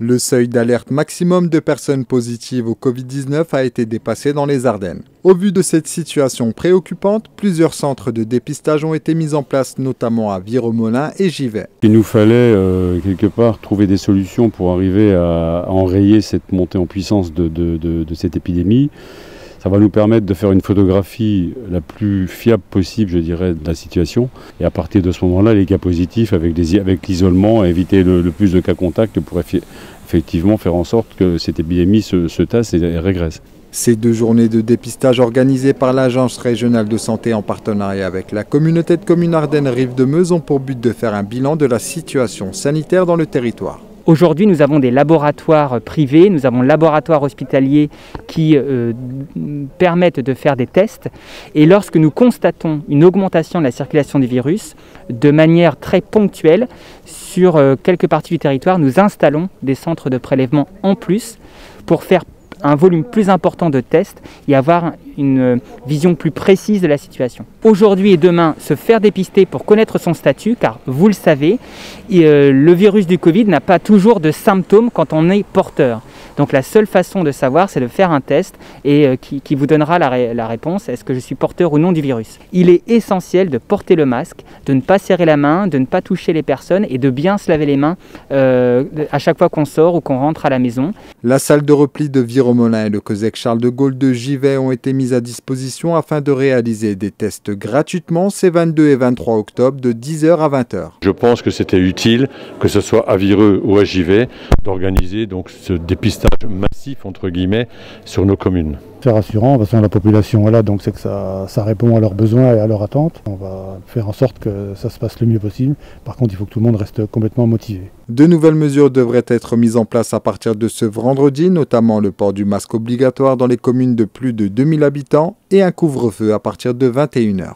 Le seuil d'alerte maximum de personnes positives au Covid-19 a été dépassé dans les Ardennes. Au vu de cette situation préoccupante, plusieurs centres de dépistage ont été mis en place, notamment à Viromolin et Givet. Il nous fallait quelque part trouver des solutions pour arriver à enrayer cette montée en puissance de cette épidémie. Ça va nous permettre de faire une photographie la plus fiable possible, je dirais, de la situation. Et à partir de ce moment-là, les cas positifs, avec l'isolement, éviter le plus de cas contacts pour effectivement faire en sorte que cette épidémie se tasse et régresse. Ces 2 journées de dépistage organisées par l'Agence régionale de santé en partenariat avec la communauté de communes Ardennes-Rive-de-Meuse ont pour but de faire un bilan de la situation sanitaire dans le territoire. Aujourd'hui, nous avons des laboratoires privés, nous avons laboratoires hospitaliers qui permettent de faire des tests. Et lorsque nous constatons une augmentation de la circulation du virus, de manière très ponctuelle, sur quelques parties du territoire, nous installons des centres de prélèvement en plus pour faire un volume plus important de tests et avoir une vision plus précise de la situation. Aujourd'hui et demain, se faire dépister pour connaître son statut, car vous le savez, le virus du Covid n'a pas toujours de symptômes quand on est porteur. Donc la seule façon de savoir, c'est de faire un test et qui vous donnera la réponse, est-ce que je suis porteur ou non du virus. Il est essentiel de porter le masque, de ne pas serrer la main, de ne pas toucher les personnes et de bien se laver les mains à chaque fois qu'on sort ou qu'on rentre à la maison. La salle de repli de Viromolin et le COSEC Charles de Gaulle de Givet ont été mises à disposition afin de réaliser des tests gratuitement ces 22 et 23 octobre de 10h à 20h. Je pense que c'était utile, que ce soit à Vireux ou à Givet, d'organiser donc ce dépistage massif entre guillemets sur nos communes. C'est rassurant, de toute façon la population est là, donc c'est que ça répond à leurs besoins et à leurs attentes. On va faire en sorte que ça se passe le mieux possible. Par contre, il faut que tout le monde reste complètement motivé. De nouvelles mesures devraient être mises en place à partir de ce vendredi, notamment le port du masque obligatoire dans les communes de plus de 2000 habitants et un couvre-feu à partir de 21h.